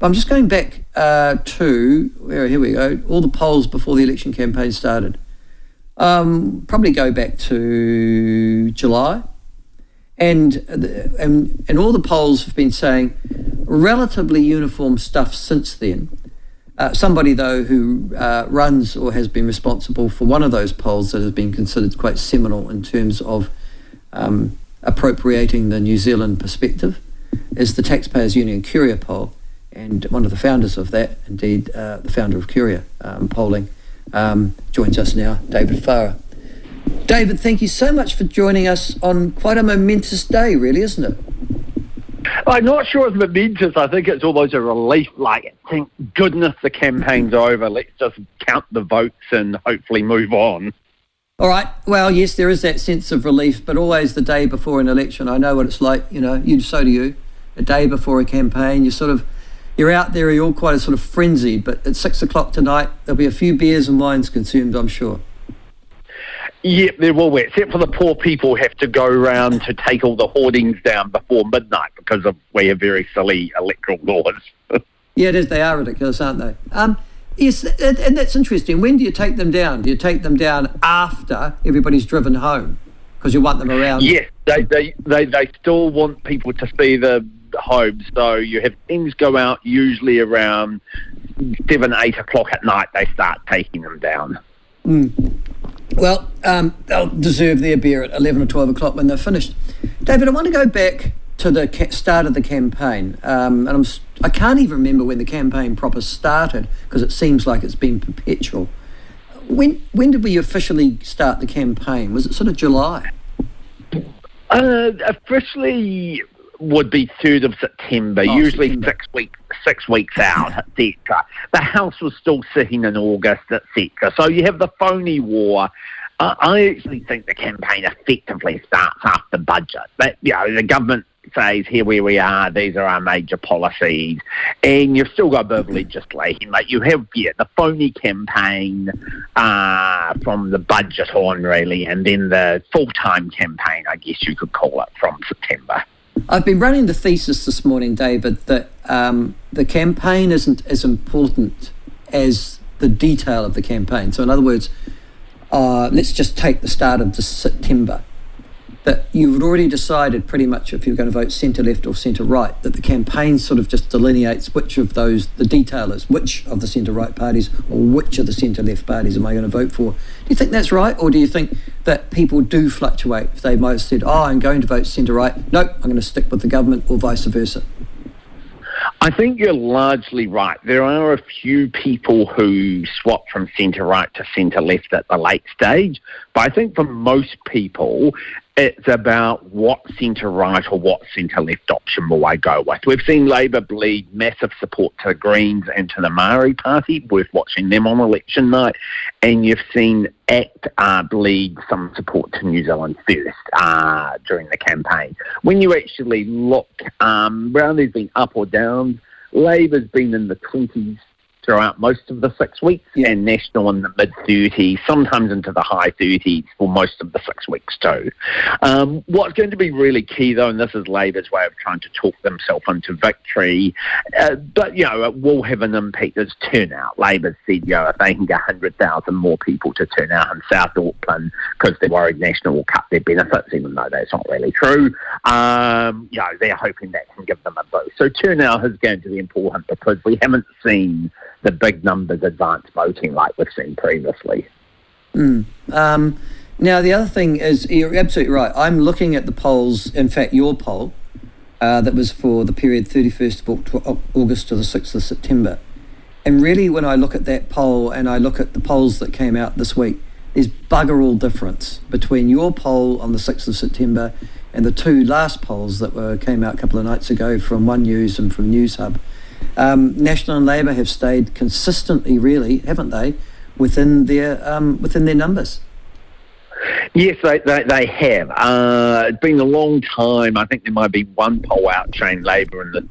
I'm just going back here we go, all the polls before the election campaign started. Probably go back to July. And all the polls have been saying relatively uniform stuff since then. Somebody, though, who runs or has been responsible for one of those polls that has been considered quite seminal in terms of appropriating the New Zealand perspective is the Taxpayers Union Curia poll. And one of the founders of that, indeed, the founder of Curia polling, joins us now, David Farrar. David, thank you so much for joining us on quite a momentous day, really, isn't it? I'm not sure it's momentous. I think it's almost a relief, like, thank goodness the campaign's over. Let's just count the votes and hopefully move on. All right. Well, yes, there is that sense of relief, but always the day before an election, I know what it's like, so do you. A day before a campaign, you're out there, you're all quite a sort of frenzied, but at 6 o'clock tonight, there'll be a few beers and wines consumed, I'm sure. Yeah, there will be, except for the poor people who have to go around to take all the hoardings down before midnight because we have very silly electoral laws. Yeah, it is. They are ridiculous, aren't they? Yes, and that's interesting. When do you take them down? Do you take them down after everybody's driven home? Because you want them around? Yes, they still want people to see the homes. So you have things go out usually around 7, 8 o'clock at night. They start taking them down. Well, they'll deserve their beer at 11 or 12 o'clock when they're finished. David, I want to go back to the start of the campaign. And I can't even remember when the campaign proper started because it seems like it's been perpetual. When did we officially start the campaign? Was it sort of July? Officially would be 3rd of September, usually September. 6 weeks out, etc. The House was still sitting in August, etc. So you have the phony war. I actually think the campaign effectively starts after budget. But, the government says, here where we are, these are our major policies, and you've still got verbal legislation. Like you have, the phony campaign from the budget on, really, and then the full-time campaign, I guess you could call it, from September. I've been running the thesis this morning, David, that the campaign isn't as important as the detail of the campaign. So in other words, let's just take the start of September. That you've already decided pretty much if you're going to vote centre-left or centre-right, that the campaign sort of just delineates which of those, the detail is, which of the centre-right parties or which of the centre-left parties am I going to vote for. Do you think that's right? Or do you think that people do fluctuate? If they might have said, I'm going to vote centre-right, nope, I'm going to stick with the government, or vice versa. I think you're largely right. There are a few people who swap from centre-right to centre-left at the late stage, but I think for most people, it's about what centre-right or what centre-left option will I go with. We've seen Labour bleed massive support to the Greens and to the Maori Party, worth watching them on election night, and you've seen ACT bleed some support to New Zealand First during the campaign. When you actually look, Brownlee's been up or down. Labour's been in the 20s throughout most of the 6 weeks, and National in the mid-30s, sometimes into the high 30s for most of the 6 weeks too. What's going to be really key, though, and this is Labour's way of trying to talk themselves into victory, but, it will have an impact, is turnout. Labour said, if they can get 100,000 more people to turn out in South Auckland because they're worried National will cut their benefits, even though that's not really true, they're hoping that can give them a boost. So turnout is going to be important because we haven't seen the big numbers advance voting like we've seen previously. Now, the other thing is, you're absolutely right. I'm looking at the polls, in fact, your poll, that was for the period 31st of August to the 6th of September. And really, when I look at that poll and I look at the polls that came out this week, there's bugger all difference between your poll on the 6th of September and the two last polls that came out a couple of nights ago from One News and from News Hub. National and Labour have stayed consistently, really, haven't they, within their numbers? Yes, they have. It's been a long time. I think there might be one poll out showing Labour in the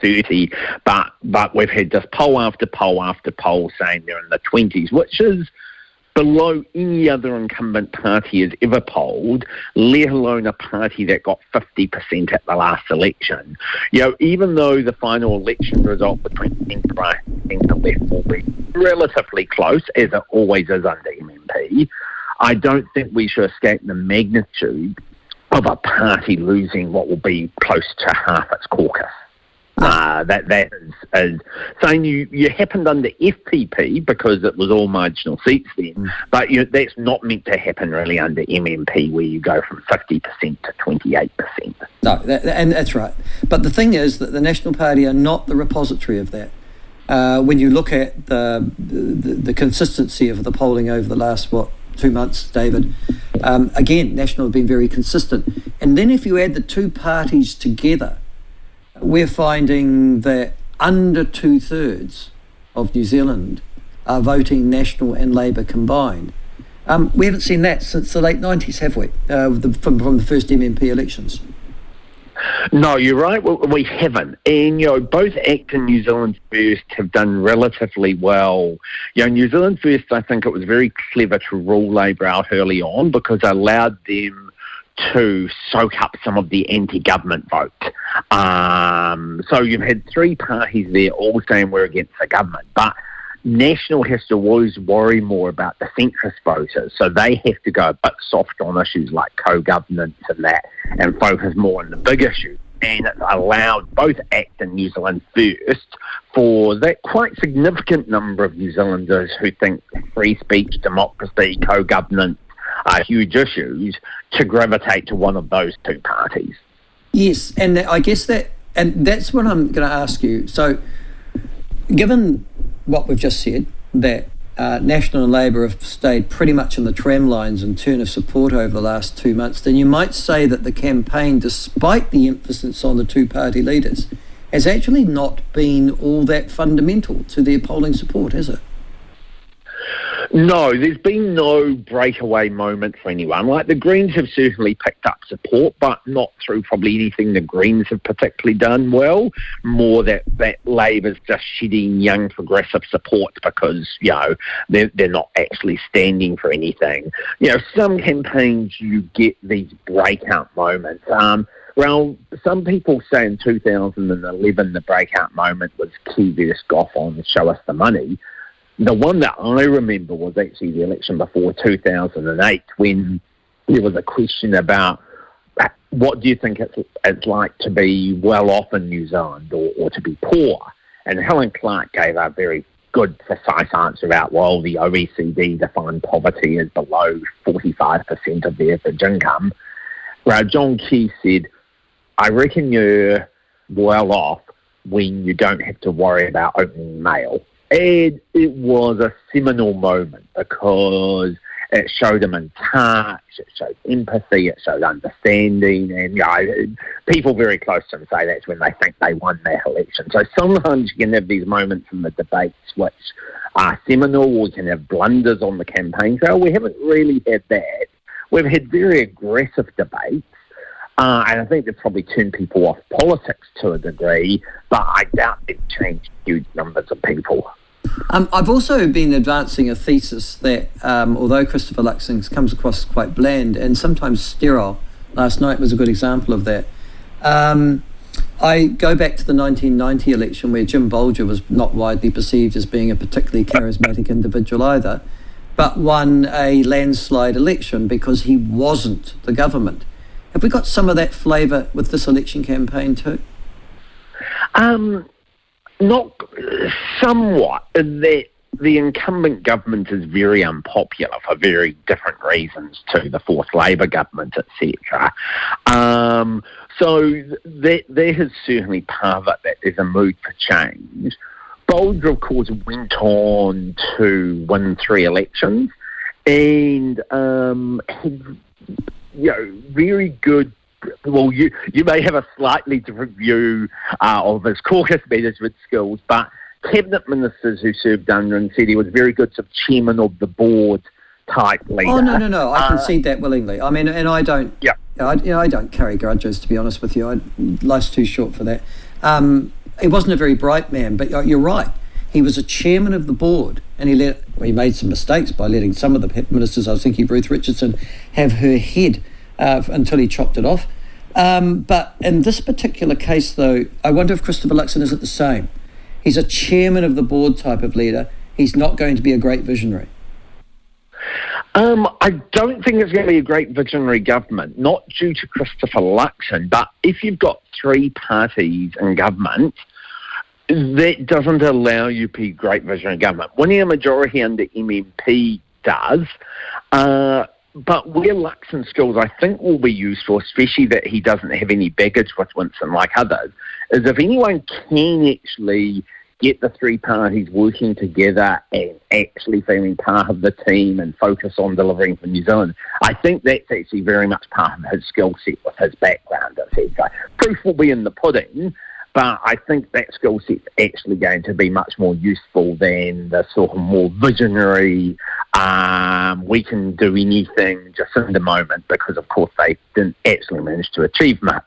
30, but we've had just poll after poll after poll saying they're in the 20s, which is below any other incumbent party has ever polled, let alone a party that got 50% at the last election. Even though the final election result between centre right and centre left will be relatively close, as it always is under MMP, I don't think we should escape the magnitude of a party losing what will be close to half its caucus. That is saying you happened under FPP because it was all marginal seats then, but that's not meant to happen really under MMP where you go from 50% to 28%. No, and that's right. But the thing is that the National Party are not the repository of that. When you look at the consistency of the polling over the last, 2 months, David, again, National have been very consistent. And then if you add the two parties together, we're finding that under 2/3 of New Zealand are voting National and Labour combined. We haven't seen that since the late 90s, have we? From the first MMP elections. No, you're right. We haven't. And, both ACT and New Zealand First have done relatively well. New Zealand First, I think it was very clever to rule Labour out early on because it allowed them to soak up some of the anti-government vote. So you've had three parties there all saying we're against the government, but National has to always worry more about the centrist voters, so they have to go a bit soft on issues like co-governance and that, and focus more on the big issues. And it allowed both ACT and New Zealand First for that quite significant number of New Zealanders who think free speech, democracy, co-governance are huge issues to gravitate to one of those two parties. Yes, and I guess that's what I'm going to ask you. So, given what we've just said, that National and Labour have stayed pretty much in the tram lines in terms of support over the last 2 months, then you might say that the campaign, despite the emphasis on the two party leaders, has actually not been all that fundamental to their polling support, has it? No, there's been no breakaway moment for anyone. Like, the Greens have certainly picked up support, but not through probably anything the Greens have particularly done well. More that Labour's just shedding young progressive support because, they're not actually standing for anything. Some campaigns you get these breakout moments. Well, some people say in 2011 the breakout moment was Key versus Gough on Show Us the Money. The one that I remember was actually the election before 2008 when there was a question about what do you think it's like to be well off in New Zealand or to be poor? And Helen Clark gave a very good, precise answer about, well, the OECD defined poverty as below 45% of the average income. Where John Key said, I reckon you're well off when you don't have to worry about opening mail. And it was a seminal moment because it showed them in touch, it showed empathy, it showed understanding, and people very close to them say that's when they think they won their election. So sometimes you can have these moments in the debates which are seminal, or you can have blunders on the campaign trail. We haven't really had that. We've had very aggressive debates, and I think they've probably turned people off politics to a degree, but I doubt they've changed huge numbers of people. I've also been advancing a thesis that although Christopher Luxon comes across quite bland and sometimes sterile, last night was a good example of that. I go back to the 1990 election where Jim Bolger was not widely perceived as being a particularly charismatic individual either, but won a landslide election because he wasn't the government. Have we got some of that flavour with this election campaign too? Not somewhat, in that the incumbent government is very unpopular for very different reasons to the fourth Labour government, etc. So there is certainly part of it that there's a mood for change. Bolger, of course, went on to win 3 elections and had very good. Well, you may have a slightly different view of his caucus management skills, but cabinet ministers who served under him said he was very good sort of chairman of the board type leader. Oh, no, I concede that willingly. I mean, and I don't, I don't carry grudges, to be honest with you. Life's too short for that. He wasn't a very bright man, but you're right. He was a chairman of the board, and he let he made some mistakes by letting some of the ministers, I was thinking Ruth Richardson, have her head until he chopped it off. But in this particular case, though, I wonder if Christopher Luxon is it the same. He's a chairman of the board type of leader. He's not going to be a great visionary. I don't think it's going to be a great visionary government, not due to Christopher Luxon, but if you've got three parties in government, that doesn't allow you to be great visionary government. Winning a majority under MMP does, but where Luxon's skills I think will be useful, especially that he doesn't have any baggage with Winston like others, is if anyone can actually get the three parties working together and actually feeling part of the team and focus on delivering for New Zealand, I think that's actually very much part of his skill set with his background. Proof will be in the pudding, but I think that skill set's actually going to be much more useful than the sort of more visionary, we can do anything just in the moment, because of course they didn't actually manage to achieve much.